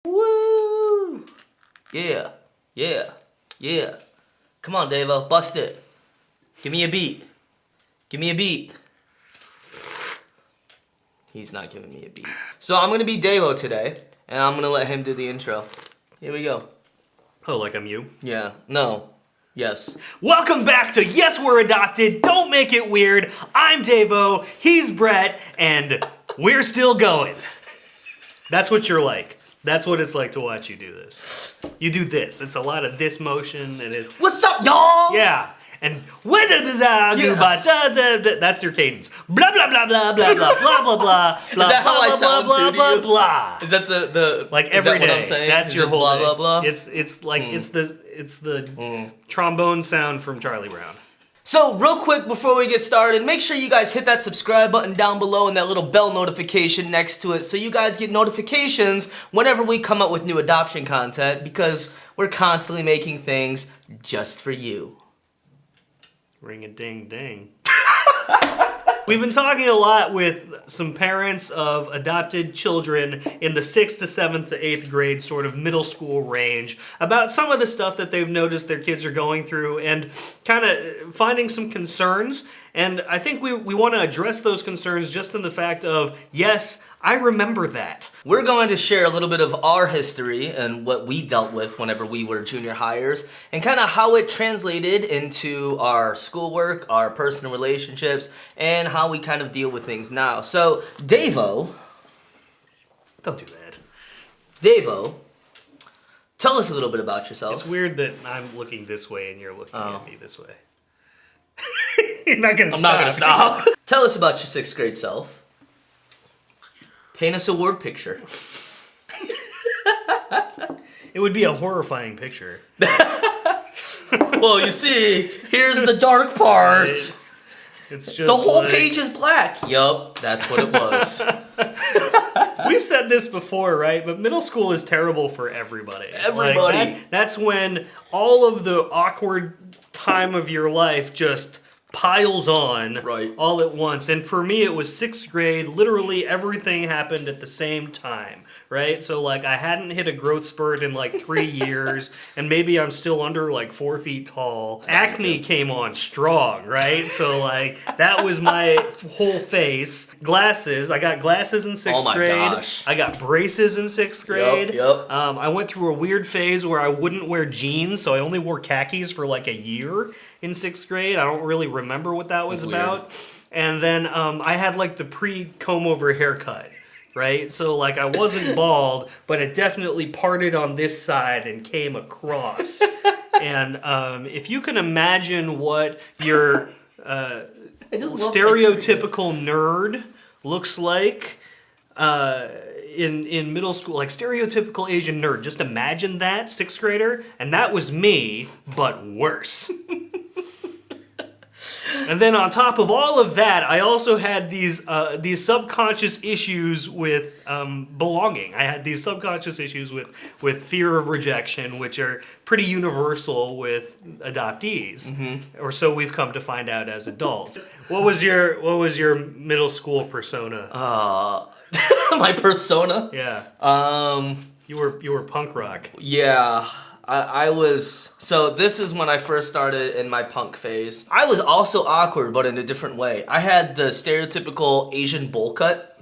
Woo! Yeah, yeah, yeah. Come on, Davo, bust it. Give me a beat. Give me a beat. He's not giving me a beat. So I'm gonna be Davo today, and I'm gonna let him do the intro. Here we go. Oh, like I'm you? Yeah, no, yes. Welcome back to Yes, We're Adopted. Don't make it weird. I'm Davo, he's Brett, and we're still going. That's what you're like. That's what it's like to watch you do this. You do this. It's a lot of this motion, and it's... What's up, y'all? Yeah. And that's your cadence. Blah blah blah blah blah blah blah blah blah. Is that how I sound blah too, blah to you? blah. Is that the Like is every that day? what I'm saying? That's It's your just whole blah day. blah blah. It's like it's the trombone sound from Charlie Brown. So real quick before we get started, make sure you guys hit that subscribe button down below and that little bell notification next to it so you guys get notifications whenever we come up with new adoption content because we're constantly making things just for you. Ring a ding ding. We've been talking a lot with some parents of adopted children in the 6th to 7th to 8th grade sort of middle school range about some of the stuff that they've noticed their kids are going through and kind of finding some concerns. And I think we want to address those concerns just in the fact of, yes, I remember that. We're going to share a little bit of our history and what we dealt with whenever we were junior hires and kind of how it translated into our schoolwork, our personal relationships, and how we kind of deal with things now. So, Davo, Don't do that. Davo, tell us a little bit about yourself. It's weird that I'm looking this way and you're looking at me this way. You're not gonna I'm stop. not gonna stop. Tell us about your 6th grade self. Paint us a word picture. It would be a horrifying picture. Well, you see, here's the dark part. It's just The whole like- page is black. Yup, that's what it was. We've said this before, right? But middle school is terrible for everybody. Everybody. Like that's when all of the awkward time of your life just piles on Right. all at once. And for me, it was 6th grade. Literally everything happened at the same time, right? So like I hadn't hit a growth spurt in like 3 years, and maybe I'm still under like 4 feet tall. Acne came on strong, right? So like that was my whole face. Glasses. I got glasses in 6th Oh my grade. gosh. I got braces in 6th grade. Yup. I went through a weird phase where I wouldn't wear jeans, so I only wore khakis for like a year in 6th grade. I don't really remember what that was That's about. And then I had like the pre-comb over haircut, right? So like I wasn't bald, but it definitely parted on this side and came across. And if you can imagine what your stereotypical nerd looks like in middle school, like stereotypical Asian nerd. Just imagine that, 6th grader, and that was me, but worse. And then on top of all of that, I also had these subconscious issues with belonging. I had these subconscious issues with fear of rejection, which are pretty universal with adoptees, or so we've come to find out as adults. What was your middle school persona? My persona? Yeah. You were punk rock. Yeah. I was, so this is when I first started in my punk phase. I was also awkward, but in a different way. I had the stereotypical Asian bowl cut,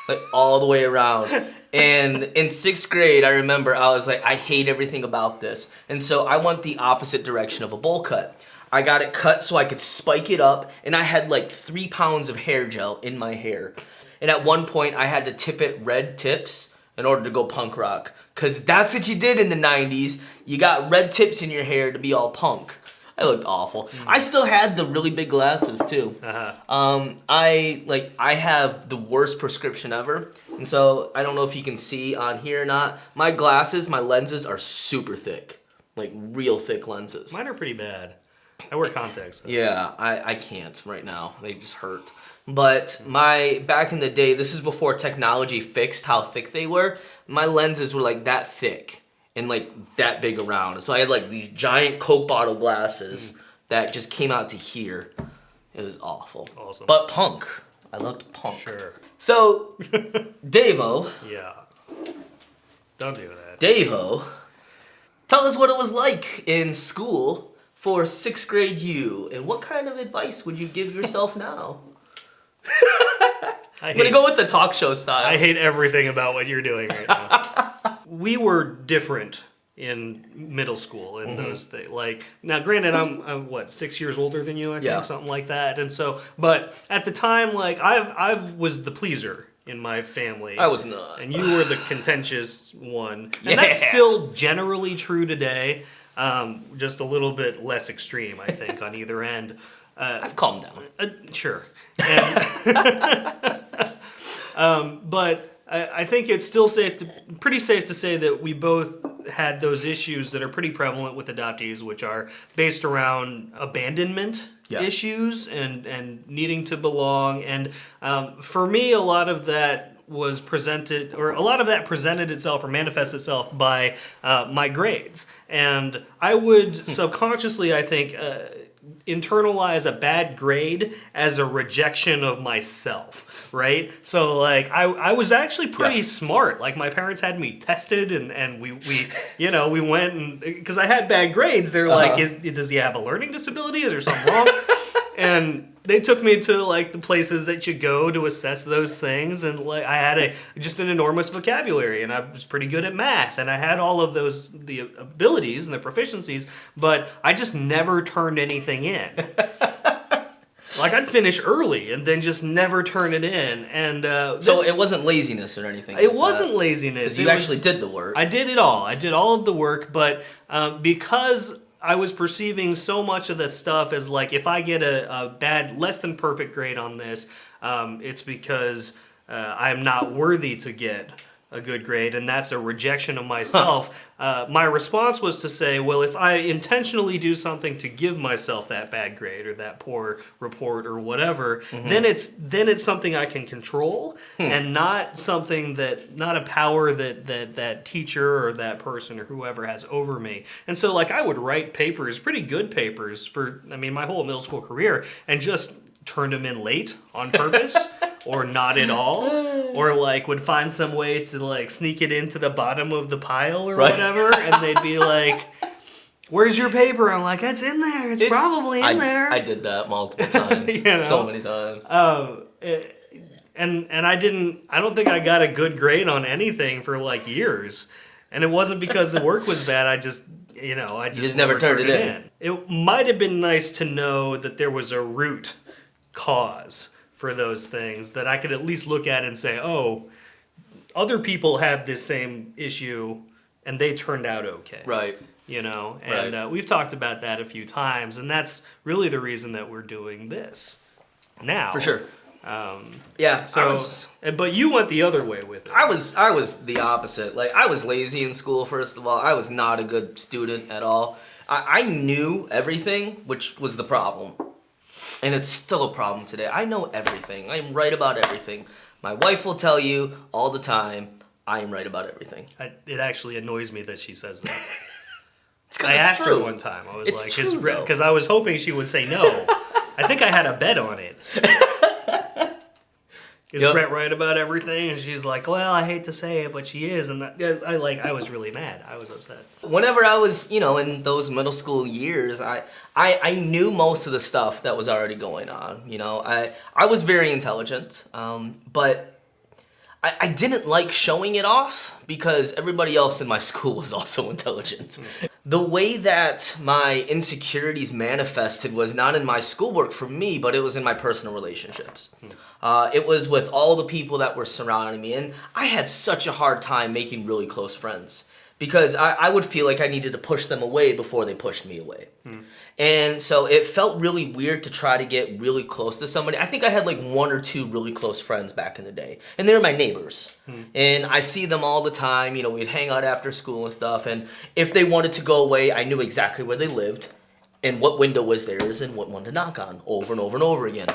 like all the way around. And in 6th grade, I remember I was like, I hate everything about this. And so I went the opposite direction of a bowl cut. I got it cut so I could spike it up, and I had like 3 pounds of hair gel in my hair. And at one point, I had to tip it red tips in order to go punk rock. Because that's what you did in the 90s. You got red tips in your hair to be all punk. I looked awful. I still had the really big glasses too. I have the worst prescription ever. And so I don't know if you can see on here or not. My glasses, my lenses are super thick. Like real thick lenses. Mine are pretty bad. I wear contacts. So. Yeah, I can't right now. They just hurt. But back in the day, this is before technology fixed how thick they were. My lenses were like that thick and like that big around. So I had like these giant Coke bottle glasses that just came out to here. It was awful. Awesome. But punk. I loved punk. Sure. So, Davo. Yeah. Don't do that. Davo, tell us what it was like in school for 6th grade you, and what kind of advice would you give yourself now? I'm gonna go with the talk show style. I hate everything about what you're doing right now. We were different in middle school and those things. Like, now granted, I'm what, 6 years older than you, I think, something like that. And so, but at the time, like, I was the pleaser in my family. I was not. And you were the contentious one. And that's still generally true today. Just a little bit less extreme, I think, on either end. I've calmed down. Sure. But I think it's still pretty safe to say that we both had those issues that are pretty prevalent with adoptees, which are based around abandonment issues and needing to belong. And for me, a lot of that presented itself or manifested itself by my grades. And I would subconsciously, I think, internalize a bad grade as a rejection of myself, right? So like I was actually pretty smart. Like my parents had me tested and we we went and because I had bad grades, they're like, does he have a learning disability? Is there something wrong? And they took me to like the places that you go to assess those things, and like I had just an enormous vocabulary, and I was pretty good at math, and I had all of the abilities and the proficiencies, but I just never turned anything in. Like I'd finish early and then just never turn it in, and so it wasn't laziness or anything. It wasn't laziness. You actually did the work. I did it all. I did all of the work, but because I was perceiving so much of the stuff as like, if I get a bad, less than perfect grade on this, it's because I'm not worthy to get a good grade, and that's a rejection of myself. My response was to say, well, if I intentionally do something to give myself that bad grade or that poor report or whatever, then it's something I can control, and not a power that teacher or that person or whoever has over me. And so like I would write papers, pretty good papers for my whole middle school career, and just turned them in late on purpose or not at all, or like would find some way to like sneak it into the bottom of the pile or whatever, and they'd be like, where's your paper? I'm like, it's in there. It's probably in there. I did that multiple times. So many times. And I don't think I got a good grade on anything for like years. And it wasn't because the work was bad. I just never turned it in. It might have been nice to know that there was a root cause for those things that I could at least look at and say, oh, other people had this same issue and they turned out okay. Right. And we've talked about that a few times, and that's really the reason that we're doing this now. For sure. But you went the other way with it. I was the opposite. Like, I was lazy in school, first of all. I was not a good student at all. I knew everything, which was the problem. And it's still a problem today. I know everything. I'm right about everything. My wife will tell you all the time, I am right about everything. It actually annoys me that she says that. I asked her one time. I was because I was hoping she would say no. I think I had a bet on it. Is Brett right about everything? And she's like, well, I hate to say it, but she is. And I was really mad. I was upset. Whenever I was, in those middle school years, I knew most of the stuff that was already going on. I was very intelligent, but I didn't like showing it off because everybody else in my school was also intelligent. The way that my insecurities manifested was not in my schoolwork for me, but it was in my personal relationships. It was with all the people that were surrounding me, and I had such a hard time making really close friends because I would feel like I needed to push them away before they pushed me away. And so it felt really weird to try to get really close to somebody. I think I had like one or two really close friends back in the day. And they were my neighbors. And I see them all the time. We'd hang out after school and stuff. And if they wanted to go away, I knew exactly where they lived and what window was theirs and what one to knock on over and over and over again.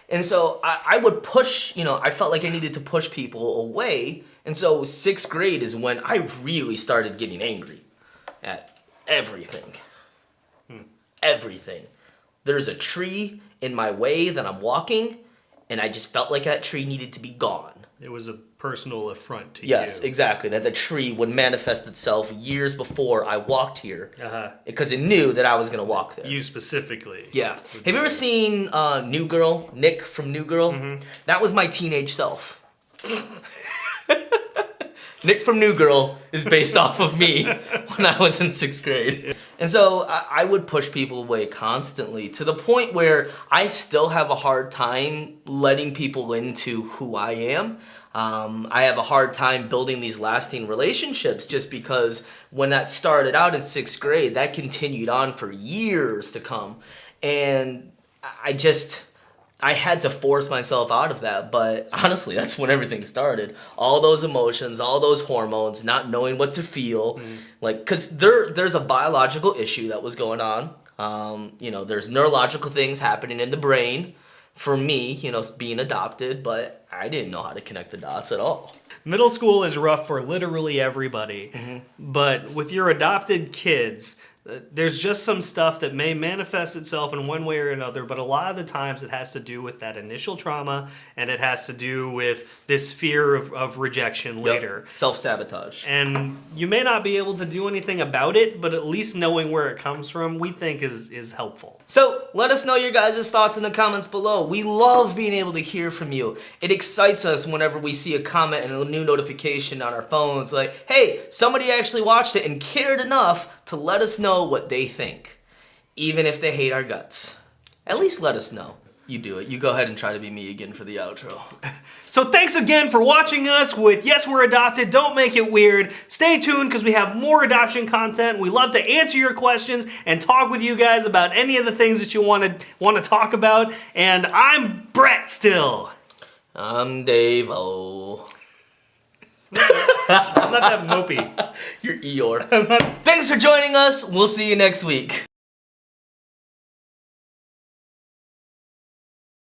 And so I would push, I felt like I needed to push people away. And so 6th grade is when I really started getting angry at everything. Everything. There's a tree in my way that I'm walking, and I just felt like that tree needed to be gone. It was a personal affront to Yes, you. exactly. That the tree would manifest itself years before I walked here, Uh-huh. because it knew that I was gonna walk there. You specifically. Yeah. Have you ever seen New Girl? Nick from New Girl? Mm-hmm. That was my teenage self. Nick from New Girl is based off of me when I was in 6th grade. And so I would push people away constantly to the point where I still have a hard time letting people into who I am. I have a hard time building these lasting relationships just because when that started out in 6th grade, that continued on for years to come. And I had to force myself out of that, but honestly, that's when everything started. All those emotions, all those hormones, not knowing what to feel, because there's a biological issue that was going on. There's neurological things happening in the brain for me, being adopted, but I didn't know how to connect the dots at all. Middle school is rough for literally everybody, but with your adopted kids, there's just some stuff that may manifest itself in one way or another, but a lot of the times it has to do with that initial trauma, and it has to do with this fear of rejection later. Yep. Self-sabotage. And you may not be able to do anything about it, but at least knowing where it comes from, we think is helpful. So let us know your guys' thoughts in the comments below. We love being able to hear from you. It excites us whenever we see a comment and a new notification on our phones like, hey, somebody actually watched it and cared enough to let us know what they think. Even if they hate our guts. At least let us know. You do it. You go ahead and try to be me again for the outro. So thanks again for watching us with Yes, We're Adopted. Don't make it weird. Stay tuned because we have more adoption content. We love to answer your questions and talk with you guys about any of the things that you want to talk about. And I'm Brett still. I'm Dave-O. I'm not that mopey. You're Eeyore. Thanks for joining us. We'll see you next week.